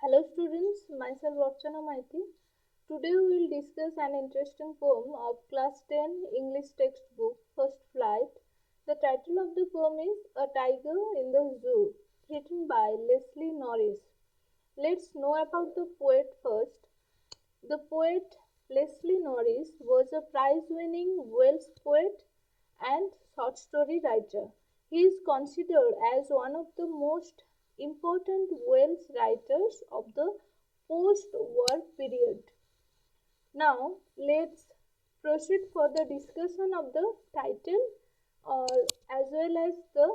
Hello students, myself Archana Maiti. Today we will discuss an interesting poem of class 10 English textbook First Flight. The title of the poem is A Tiger in the Zoo, written by Leslie Norris. Let's know about the poet first. The poet Leslie Norris was a prize-winning Welsh poet and short story writer. He is considered as one of the most important Welsh writers of the post-war period. Now, let's proceed for the discussion of the title as well as the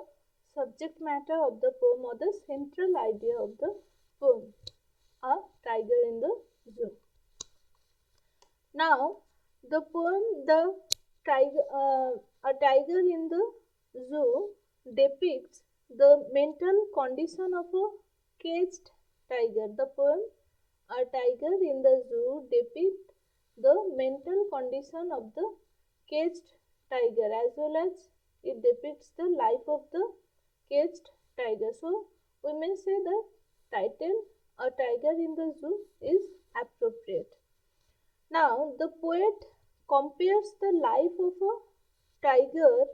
subject matter of the poem or the central idea of the poem, A Tiger in the Zoo. Now, the poem A Tiger in the Zoo depicts the mental condition of a caged tiger. The poem A Tiger in the Zoo depicts the mental condition of the caged tiger as well as it depicts the life of the caged tiger. So, we may say the title A Tiger in the Zoo is appropriate. Now, the poet compares the life of a tiger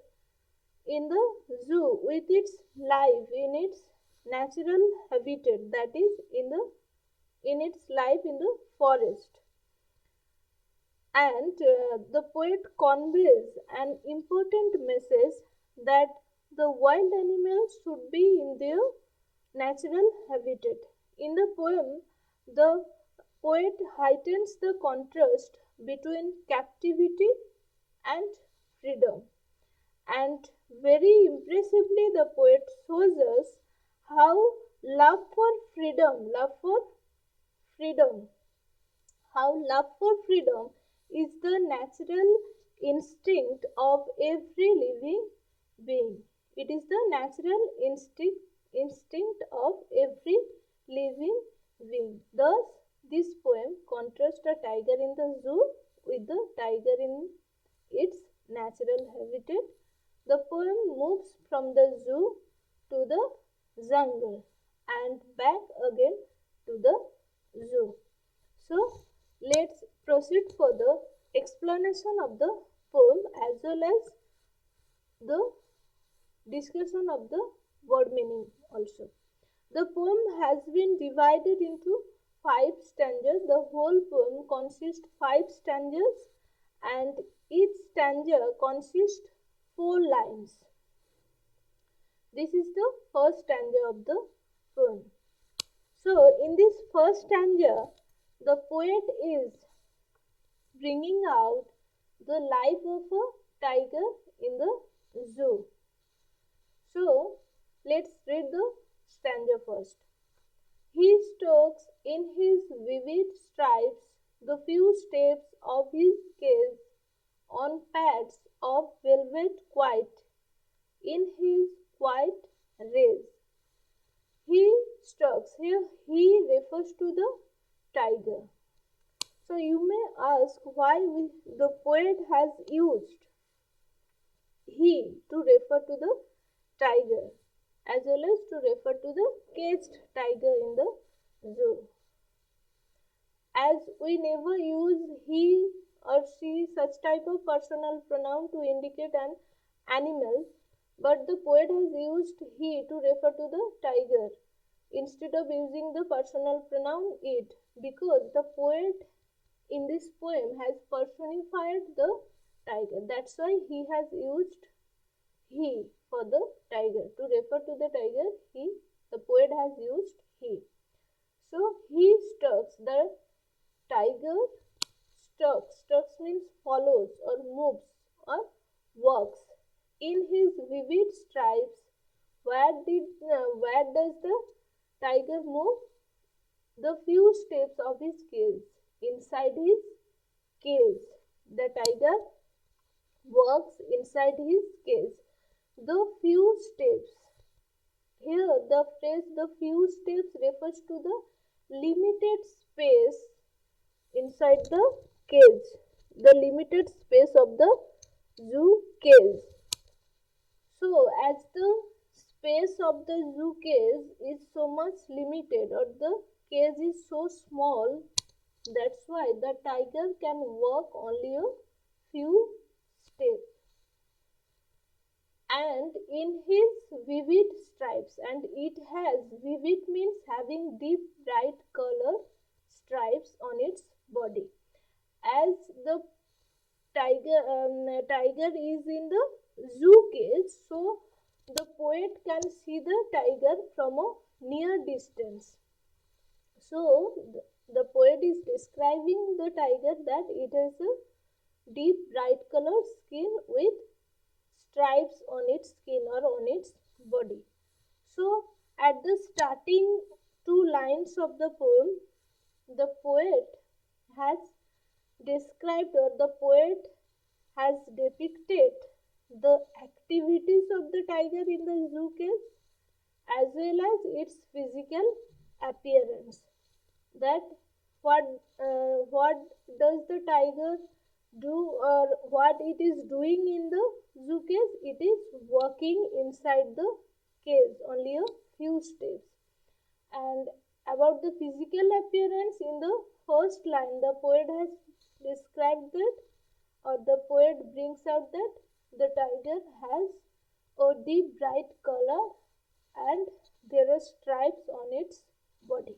in the zoo with its life in its natural habitat, that is in its life in the forest. And the poet conveys an important message that the wild animals should be in their natural habitat. In the poem, the poet heightens the contrast between captivity and freedom. And very impressively, the poet shows us how love for freedom, is the natural instinct of every living being. It is the natural instinct of every living being. Thus, this poem contrasts a tiger in the zoo with the tiger in its natural habitat. The poem moves from the zoo to the jungle and back again to the zoo. So, let's proceed for the explanation of the poem as well as the discussion of the word meaning also. The poem has been divided into 5 stanzas. The whole poem consists 5 stanzas and each stanza consists 4 lines. This is the first stanza of the poem. So, in this first stanza, the poet is bringing out the life of a tiger in the zoo. So, let's read the stanza first. He stalks in his vivid stripes the few steps of his cage on pads of velvet white in his white rays. He stalks. Here he refers to the tiger. So you may ask why the poet has used he to refer to the tiger as well as to refer to the caged tiger in the zoo. As we never use he or she, such type of personal pronoun to indicate an animal, but the poet has used he to refer to the tiger instead of using the personal pronoun it, because the poet in this poem has personified the tiger. That's why he has used he for the tiger. To refer to the tiger, the poet has used he. So, he stalks. The tiger stalks. Stalks means follows or moves or walks in his vivid stripes. Where does the tiger move? The few steps of his cage. Inside his cage. The tiger walks inside his cage. The few steps. Here the phrase the few steps refers to the limited space inside the cage. The limited space of the zoo cage. So as the space of the zoo cage is so much limited, or the cage is so small, that's why the tiger can walk only a few steps. And in his vivid stripes, and it has vivid means having deep bright color stripes on its body. As the tiger is in the zoo cage, so the poet can see the tiger from a near distance. So the poet is describing the tiger that it has a deep bright colored skin with stripes on its skin or on its body. So at the starting two lines of the poem, the poet has described, or the poet has depicted, the activities of the tiger in the zoo cage as well as its physical appearance. That what what does the tiger do, or what it is doing in the zoo cage? It is walking inside the cage only a few steps. And about the physical appearance, in the first line the poet has described that, or the poet brings out that the tiger has a deep bright color and there are stripes on its body,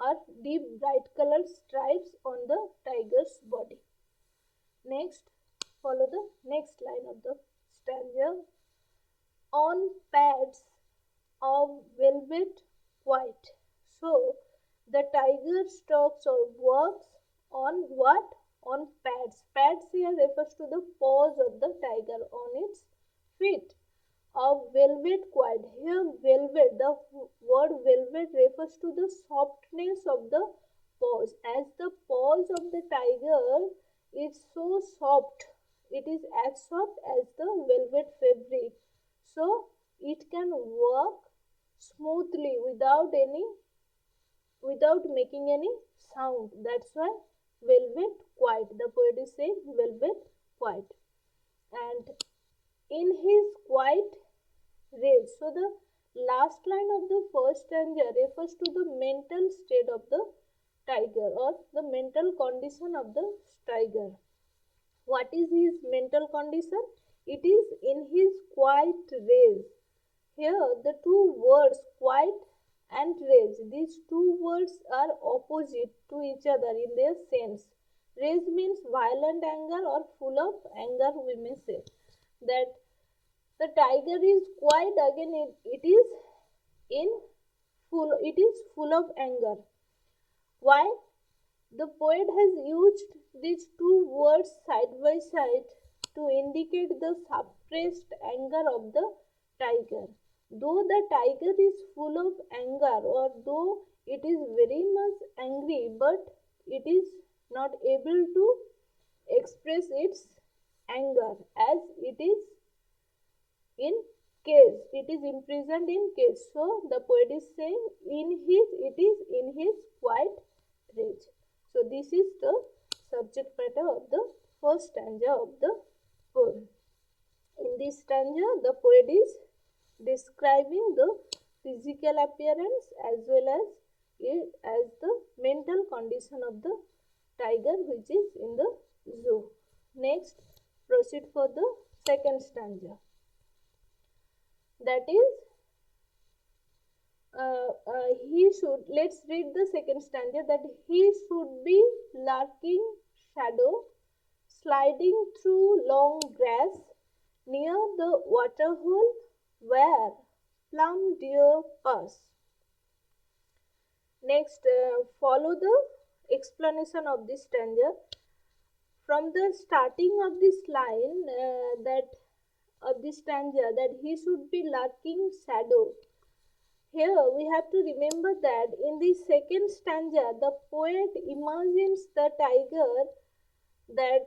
or deep bright colored stripes on the tiger's body. Next, follow the next line of the stanza. On pads of velvet white. So the tiger stalks or walks on what? On pads. Pads here refers to the paws of the tiger on its feet. Of velvet white. Here velvet, the word velvet refers to the softness of the paws. As the paws of the tiger is so soft, it is as soft as the velvet fabric. So it can walk smoothly without making any sound. That's why velvet white. The poet is saying velvet white. And in his quiet rage. So the last line of the first stanza refers to the mental state of the tiger, or the mental condition of the tiger. What is his mental condition? It is in his quiet rage. Here the two words quiet and rage, these two words are opposite to each other in their sense. Rage means violent anger or full of anger, we may say. That the tiger is quiet, again it is full of anger. Why? The poet has used these two words side by side to indicate the suppressed anger of the tiger. Though the tiger is full of anger, or though it is very much angry, but it is not able to express its anger, as it is in cage. It is imprisoned in cage. So the poet is saying it is in his quiet rage. So this is the subject matter of the first stanza of the poem. In this stanza, the poet is describing the physical appearance as well as the mental condition of the tiger which is in the zoo. Next, proceed for the second stanza. That is, let's read the second stanza, that he should be lurking shadow, sliding through long grass near the waterhole where plum deer pass. Next, follow the explanation of this stanza. From the starting of this line, of this stanza, that he should be lurking shadow. Here we have to remember that in the second stanza, the poet imagines the tiger that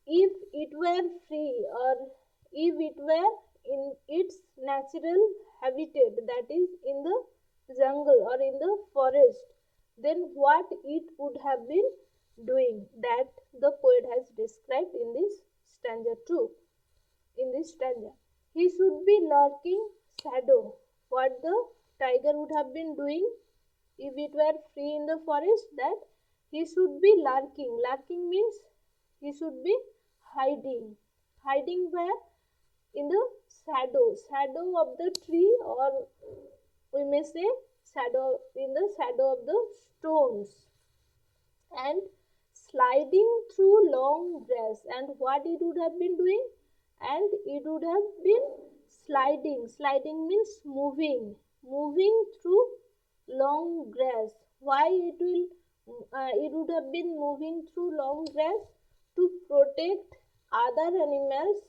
if it were free, or if it were in its natural habitat, that is in the jungle or in the forest, then what it would have been doing, that the poet has described in this stanza 2. In this stanza, he should be lurking shadow. What the tiger would have been doing? if it were free in the forest, that he should be lurking. Lurking means he should be hiding. Hiding where? In the shadow of the tree, or we may say shadow, in the shadow of the stones, and sliding through long grass. And what it would have been doing? And it would have been sliding means moving through long grass. Why it would have been moving through long grass? To protect other animals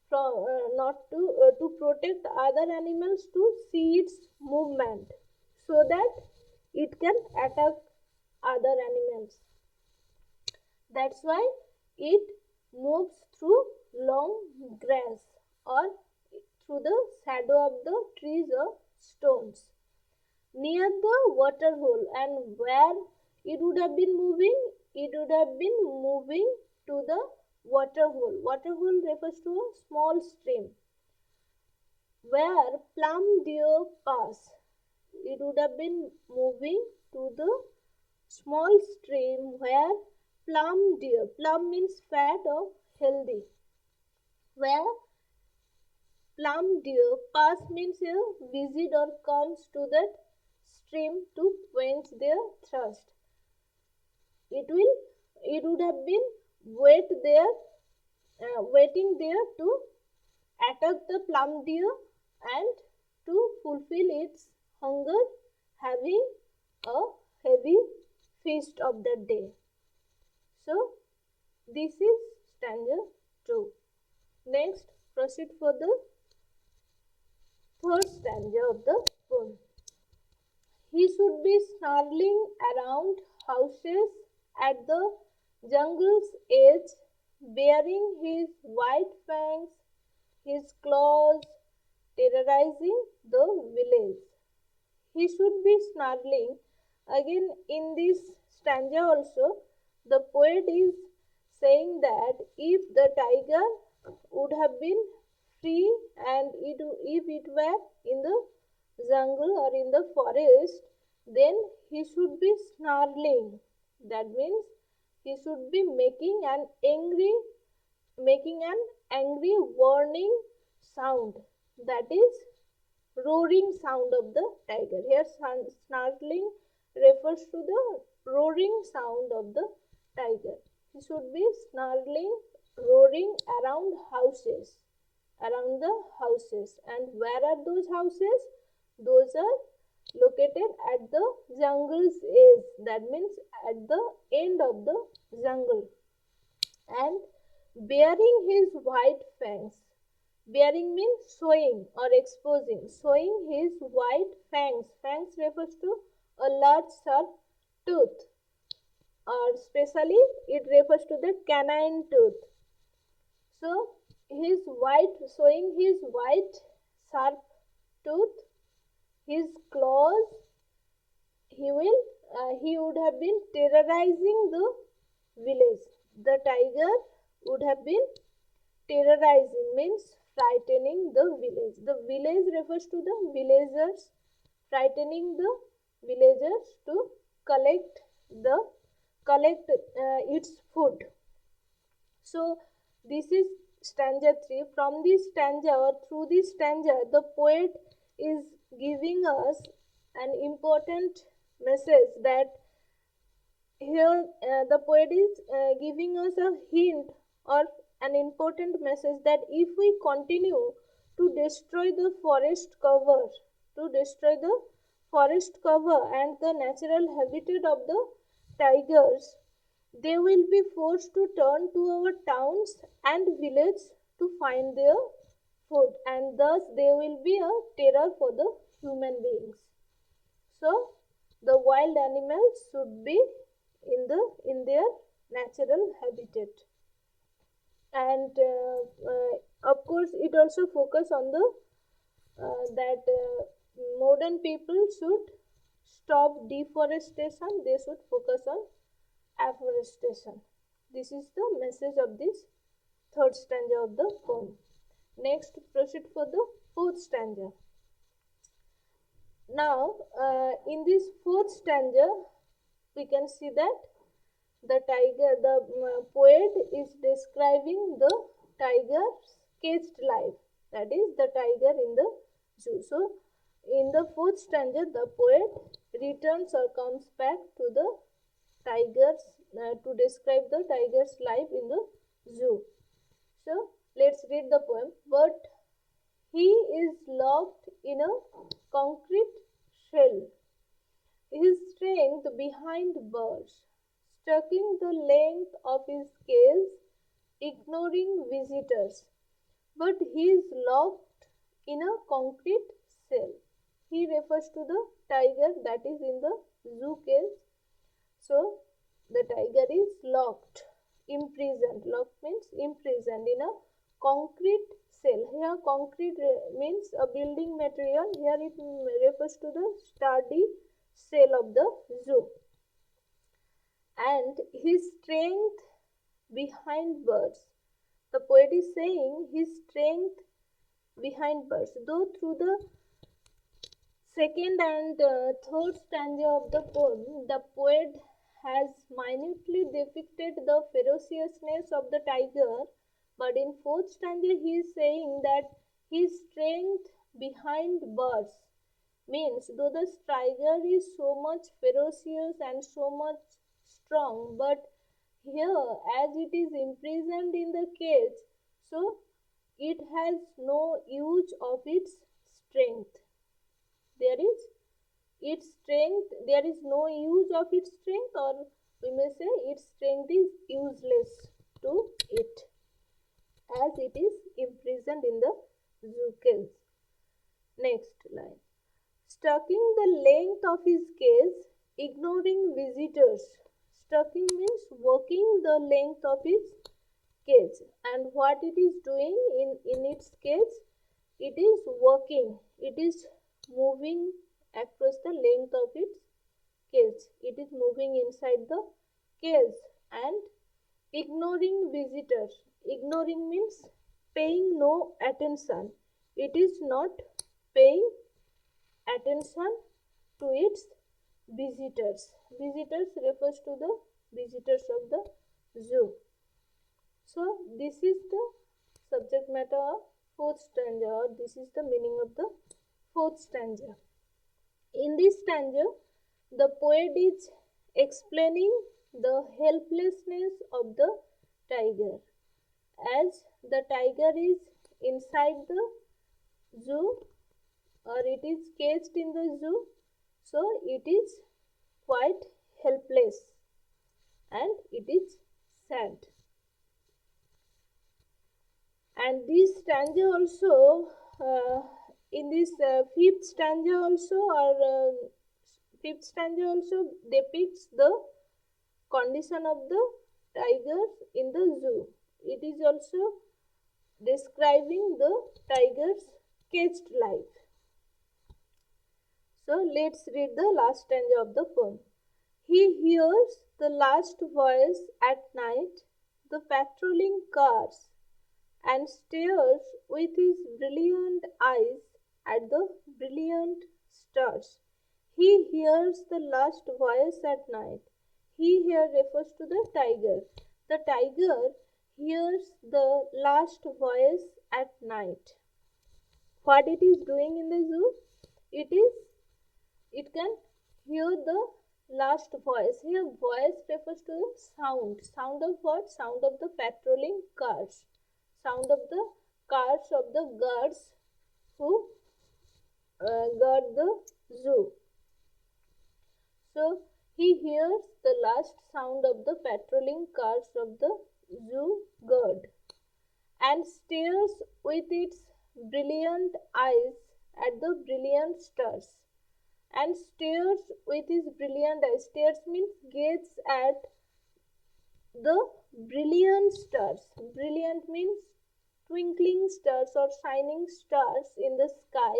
from not to protect other animals, to see its movement, so that it can attack other animals. That's why it moves through long grass, or through the shadow of the trees or stones, near the water hole. And where it would have been moving? It would have been moving to the water hole. Water hole refers to a small stream where plum deer pass. It would have been moving to the small stream where plum means fat or healthy, where plum deer pass means a visit or comes to that stream to quench their thirst. It would have been waiting there to attack the plum deer and to fulfill its hunger, having a heavy feast of that day. So this is stanza 2. Next, proceed for the third stanza of the poem. He should be snarling around houses at the jungle's edge, baring his white fangs, his claws, terrorizing the village. He should be snarling. Again, in this stanza also, the poet is saying that if the tiger would have been free, and if it were in the jungle or in the forest, then he should be snarling. That means he should be making an angry warning sound, that is roaring sound of the tiger. Here snarling refers to the roaring sound of the tiger. He should be snarling, roaring around the houses. And where are those houses? Those are located at the jungle's edge, that means at the end of the jungle, and bearing his white fangs. Bearing means showing or exposing. Showing his white fangs. Fangs refers to a large sharp tooth, or specially it refers to the canine tooth. So showing his white sharp tooth, his claws, he would have been terrorizing the village. The tiger would have been terrorizing, means frightening the village. The village refers to the villagers, frightening the villagers to collect its food. So this is stanza 3. From this stanza, or through this stanza, the poet is giving us an important message, that here the poet is giving us a hint or an important message, that if we continue to destroy the forest cover, and the natural habitat of the tigers, they will be forced to turn to our towns and villages to find their food, and thus they will be a terror for the human beings. So the wild animals should be in their natural habitat. And of course it also focus on the that modern people should stop deforestation. They should focus on afforestation. This is the message of this third stanza of the poem. Next, proceed for the fourth stanza. Now, in this fourth stanza, we can see that the poet is describing the tiger's caged life. That is the tiger in the zoo. So, in the fourth stanza, the poet returns or comes back to the tigers to describe the tiger's life in the zoo. So, let's read the poem. But he is locked in a concrete shell, his strength behind bars, stalking the length of his scales, ignoring visitors. But he is locked in a concrete cell. He refers to the tiger that is in the zoo cage. So, the tiger is locked, imprisoned. Locked means imprisoned in a concrete cell. Here, concrete means a building material. Here, it refers to the sturdy cell of the zoo. And his strength behind bars. The poet is saying his strength behind bars. Though through the second and third stanza of the poem, the poet has minutely depicted the ferociousness of the tiger, but in fourth stanza he is saying that his strength behind bars means though the tiger is so much ferocious and so much strong, but here as it is imprisoned in the cage, so it has no use of its strength. There is its strength, there is no use of its strength, or we may say its strength is useless to it as it is imprisoned in the zoo cage. Next line. Stalking the length of his cage, ignoring visitors. Stalking means walking the length of his cage, and what it is doing in its cage, it is walking, it is moving across the length of its cage, it is moving inside the cage and ignoring visitors. Ignoring means paying no attention, it is not paying attention to its visitors. Visitors refers to the visitors of the zoo. So this is the subject matter of fourth stanza, or this is the meaning of the fourth stanza. In this stanza, the poet is explaining the helplessness of the tiger. As the tiger is inside the zoo, or it is caged in the zoo, so it is quite helpless and it is sad. And this stanza also, in this fifth stanza also, or fifth stanza also depicts the condition of the tigers in the zoo. It is also describing the tiger's caged life. So let's read the last stanza of the poem. He hears the last voice at night, the patrolling cars, and stares with his brilliant eyes at the brilliant stars. He hears the last voice at night. He here refers to the tiger. The tiger hears the last voice at night. What it is doing in the zoo? It can hear the last voice. Here voice refers to the sound. Sound of what? Sound of the patrolling cars. Sound of the cars of the guards who guard the zoo. So he hears the last sound of the patrolling cars of the zoo guard and stares with its brilliant eyes at the brilliant stars. And stares with his brilliant eyes. Stares means gazes at the brilliant stars. Brilliant means twinkling stars or shining stars in the sky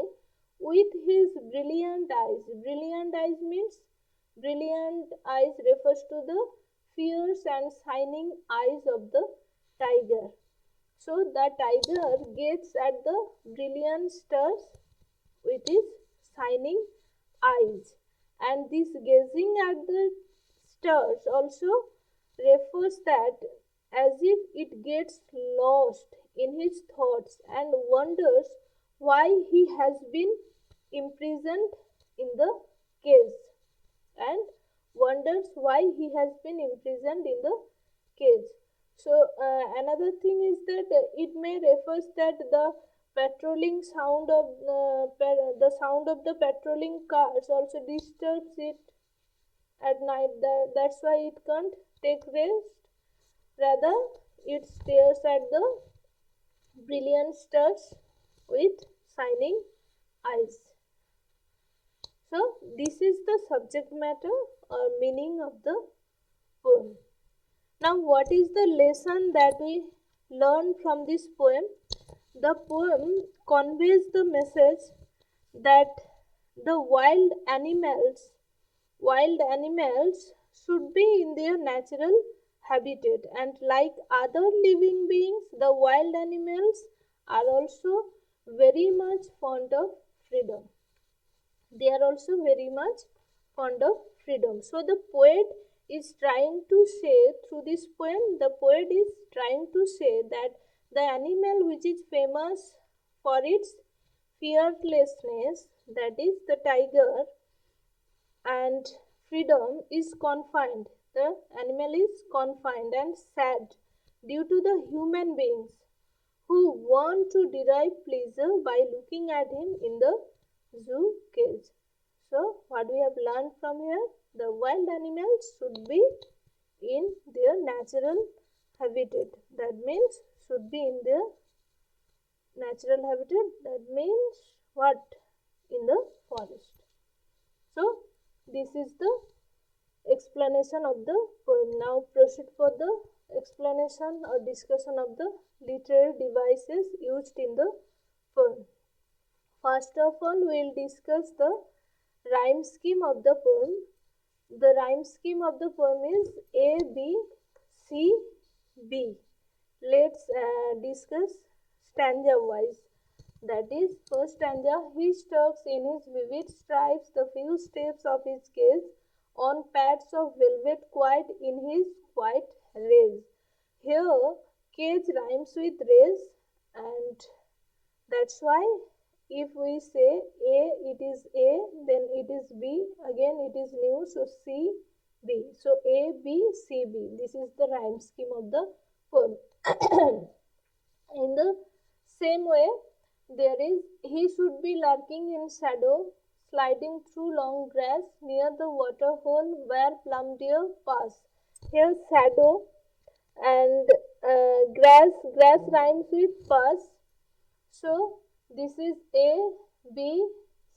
with his brilliant eyes. Brilliant eyes means brilliant eyes refers to the fierce and shining eyes of the tiger. So the tiger gazes at the brilliant stars with his shining eyes. And this gazing at the stars also refers that as if it gets lost in his thoughts and wonders why he has been imprisoned in the cage and wonders why he has been imprisoned in the cage. So another thing is that it may refers that the patrolling sound of the sound of the patrolling cars also disturbs it at night. That's why it can't take rest. Rather, it stares at the brilliant stars with shining eyes. So, this is the subject matter or meaning of the poem. Now, what is the lesson that we learn from this poem? The poem conveys the message that the wild animals should be in their natural habitat, and like other living beings, the wild animals are also very much fond of freedom. They are also very much fond of freedom. So the poet is trying to say through this poem, the poet is trying to say that the animal which is famous for its fearlessness, that is the tiger, and freedom is confined. The animal is confined and sad due to the human beings who want to derive pleasure by looking at him in the zoo cage. So, what we have learned from here, the wild animals should be in their natural habitat. That means should be in their natural habitat. That means what? In the forest. So, this is the explanation of the poem. Now proceed for the explanation or discussion of the literary devices used in the poem. First of all, we will discuss the rhyme scheme of the poem. The rhyme scheme of the poem is A, B, C, B. Let's discuss stanza wise. That is, first stanza, he stalks in his vivid stripes the few steps of his cage on pads of velvet quiet in his white rays. Here, cage rhymes with rays, and that's why if we say A, it is A, then it is B, again it is new, so C, B. So A, B, C, B. This is the rhyme scheme of the poem. In the same way, there is, he should be lurking in shadow, sliding through long grass near the water hole where plum deer pass. Here shadow and grass rhymes with pass. So this is A, B,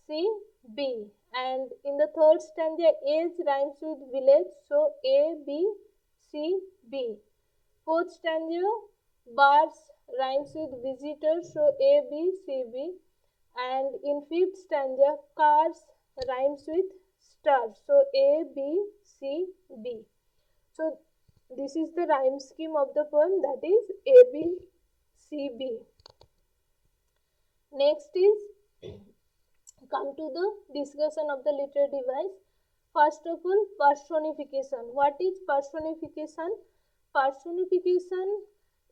C, B. And in the third stanza, age rhymes with village. So A, B, C, B. Fourth stanza, bars rhymes with visitor. So A, B, C, B. And in fifth stanza, cars rhymes with stars. So A, B, C, B. So this is the rhyme scheme of the poem, that is A, B, C, B. Next is come to the discussion of the literary device. First of all, personification. What is personification? Personification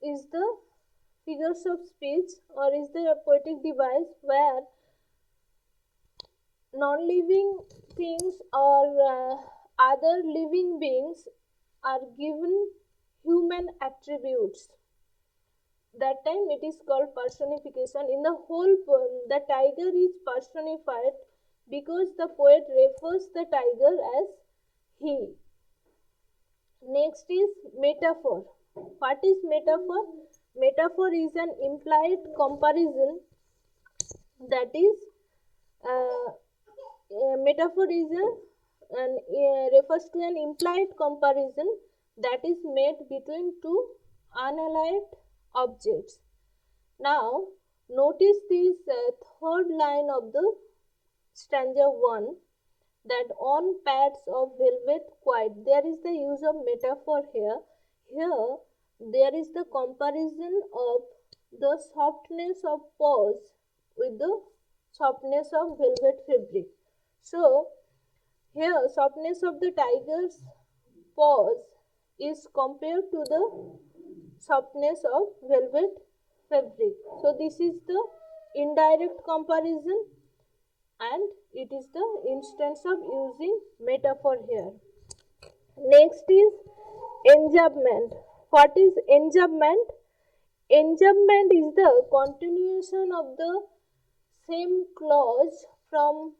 is the figures of speech or is the poetic device where non-living things or other living beings are given human attributes. That time it is called personification. In the whole poem, the tiger is personified because the poet refers the tiger as he. Next is metaphor. What is metaphor? Metaphor is an implied comparison, that is metaphor is refers to an implied comparison that is made between two unallied objects. Now notice this third line of the stanza 1, that on pads of velvet quiet. There is the use of metaphor here. Here there is the comparison of the softness of paws with the softness of velvet fabric. So here softness of the tiger's paws is compared to the softness of velvet fabric. So this is the indirect comparison, and it is the instance of using metaphor here. Next is enjambment. What is enjambment? Enjambment is the continuation of the same clause from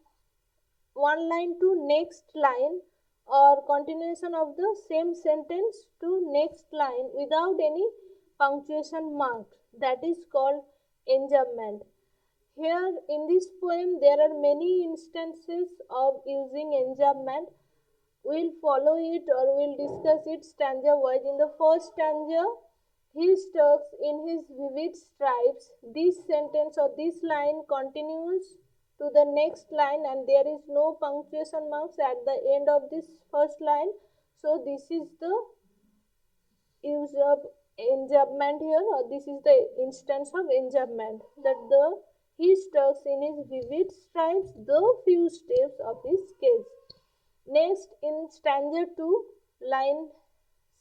one line to next line, or continuation of the same sentence to next line without any punctuation mark. That is called enjambment. Here in this poem there are many instances of using enjambment. We'll follow it or we'll discuss it stanza wise. In the first stanza, he stalks in his vivid stripes. This sentence or this line continues to the next line, and there is no punctuation marks at the end of this first line. So this is the use of enjambment here, or this is the instance of enjambment, that the he stalks in his vivid stripes the few steps of his sketch. Next, in stanza 2, line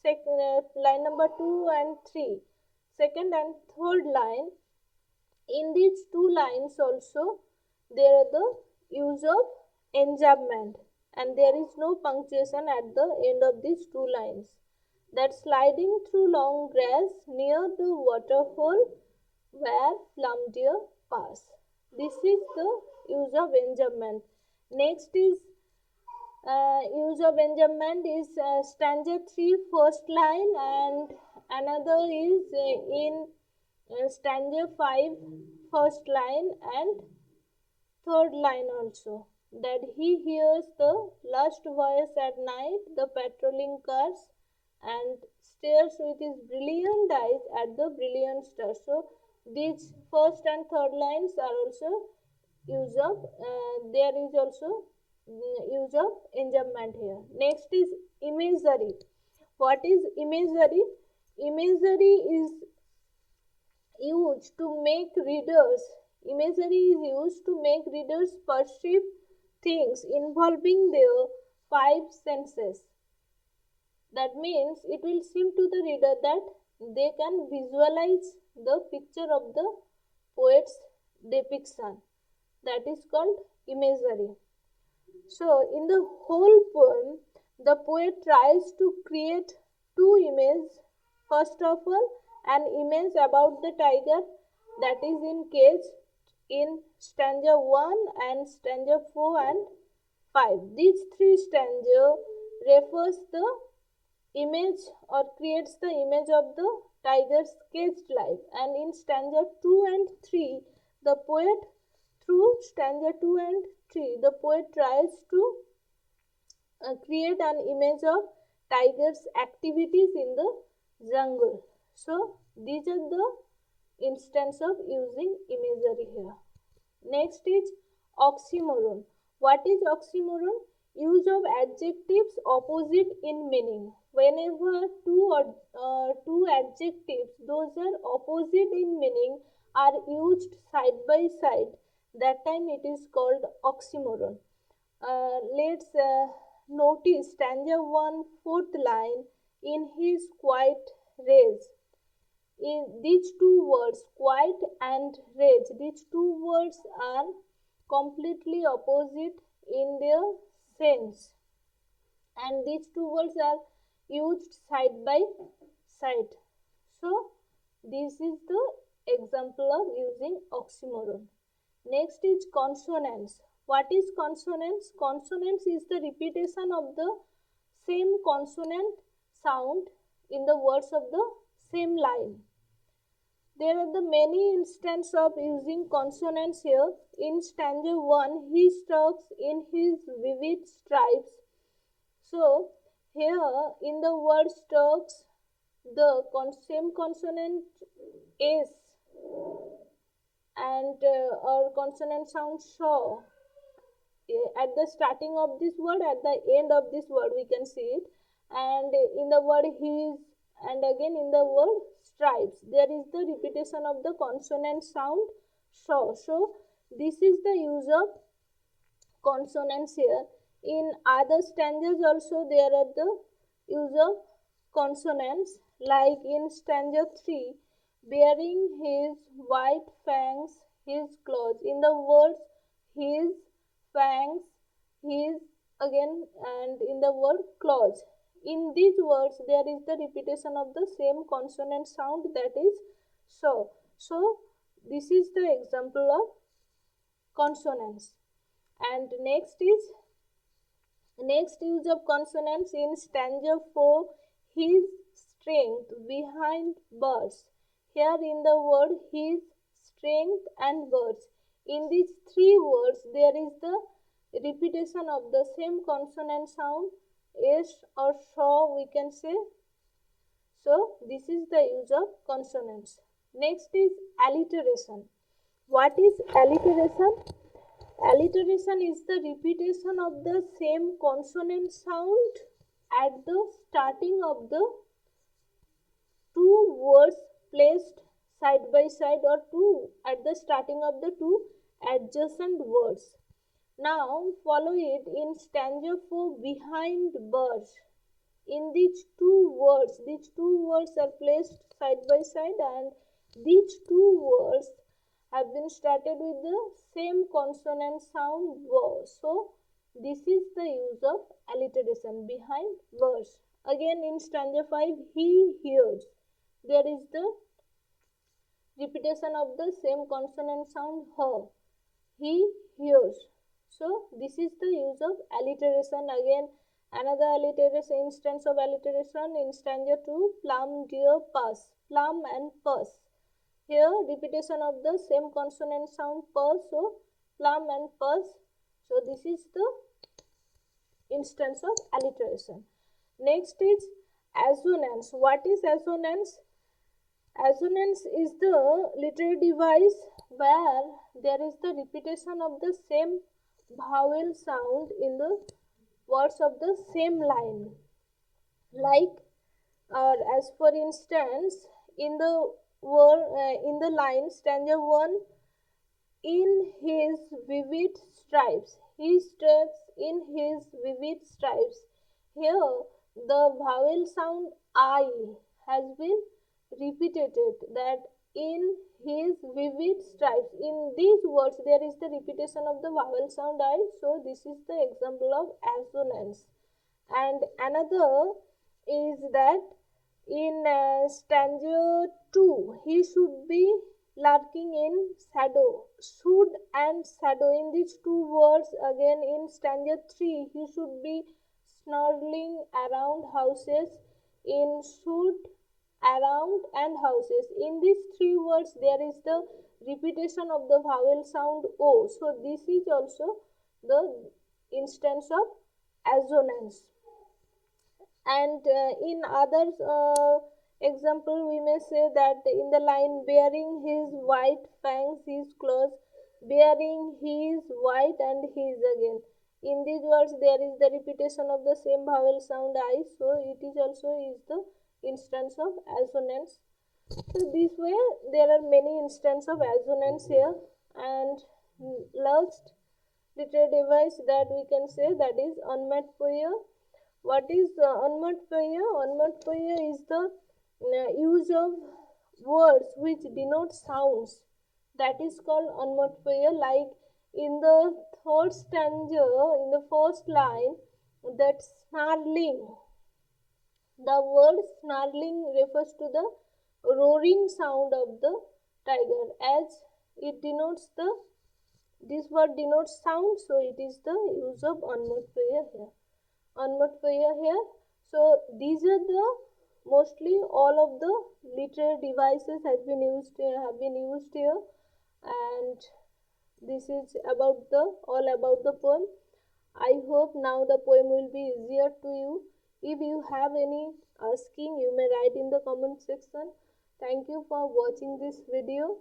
number 2 and 3, second and third line, in these two lines also there are the use of enjambment, and there is no punctuation at the end of these two lines. That sliding through long grass near the waterfall where plum deer pass. This is the use of enjambment. Next is use of enjambment is stanza 3 first line, and another is in stanza 5 first line and third line also, that he hears the last voice at night, the patrolling cars, and stares with his brilliant eyes at the brilliant stars. So these first and third lines are also use of there is also use of enjambment here. Next is imagery. What is imagery? Imagery is used to make readers perceive things involving their five senses. That means it will seem to the reader that they can visualize the picture of the poet's depiction. That is called imagery. So, in the whole poem, the poet tries to create two images. First of all, an image about the tiger that is in cage in stanza 1 and stanza 4 and 5. These three stanzas refers the image or creates the image of the tiger's caged life, and in stanza 2 and 3, the poet through stanza 2 and 3, the poet tries to create an image of tiger's activities in the jungle. So, these are the instance of using imagery here. Next is oxymoron. What is oxymoron? Use of adjectives opposite in meaning. Whenever two adjectives, those are opposite in meaning, are used side by side, that time it is called oxymoron. Let's notice stanza 1 fourth line, in his quiet rage. In these two words, quiet and rage, these two words are completely opposite in their sense, and these two words are used side by side. So this is the example of using oxymoron. Next is consonance. What is consonance? Consonance is the repetition of the same consonant sound in the words of the same line. There are the many instances of using consonants here. In stanza 1, he stalks in his vivid stripes. So, here in the word stalks, the same consonant S and or consonant sound shaw at the starting of this word, at the end of this word we can see it, and in the word his, and again in the word stripes there is the repetition of the consonant sound shaw. So this is the use of consonants here. In other stanzas also there are the use of consonants, like in stanza 3, bearing his white fangs, his claws. In the words his fangs, his again, and in the word claws. In these words there is the repetition of the same consonant sound, that is so. So this is the example of consonants. And next use of consonants in stanza 4, his strength behind birds. Here in the word his strength and birds, in these three words there is the repetition of the same consonant sound, s or shaw we can say. So this is the use of consonants. Next is alliteration. What is alliteration? Alliteration is the repetition of the same consonant sound at the starting of the two words placed side by side, or at the starting of the two adjacent words. Now follow it in stanza 4, behind birds. In these two words are placed side by side, and these two words have been started with the same consonant sound v. So this is the use of alliteration, behind verse. Again in stanza 5, he hears. There is the repetition of the same consonant sound h. He hears. So this is the use of alliteration. Again another alliteration, instance of alliteration in stanza 2, plum, deer, pass. Plum and pass. Here repetition of the same consonant sound pass, so plum and pass. So this is the instance of alliteration. Next is assonance. What is assonance? Assonance is the literary device where there is the repetition of the same vowel sound in the words of the same line. Like, or as for instance, in the in the line stanza 1, in his vivid stripes, he steps in his vivid stripes. Here the vowel sound I has been repeated, that in his vivid stripes. In these words there is the repetition of the vowel sound I. So this is the example of assonance. And another is that in stanza 2, he should be lurking in shadow. Should and shadow, in these two words. Again in stanza 3, he should be snarling around houses. In should, around and houses, in these three words there is the repetition of the vowel sound o. So this is also the instance of assonance. And in other example we may say that in the line, bearing his white fangs, his claws. Bearing his white and his, again in these words there is the repetition of the same vowel sound I. So it is also is the instance of assonance. So this way there are many instances of assonance here. And last literary device that we can say, that is onomatopoeia. What is onomatopoeia? Onomatopoeia is the use of words which denote sounds. That is called onomatopoeia. Like in the third stanza, in the first line, that snarling. The word snarling refers to the roaring sound of the tiger, as it denotes the, this word denotes sound, so it is the use of onomatopoeia here. Onomatopoeia here. So these are the mostly all of the literary devices have been used here, and this is about the all about the poem. I hope now the poem will be easier to you. If you have any asking, you may write in the comment section. Thank you for watching this video.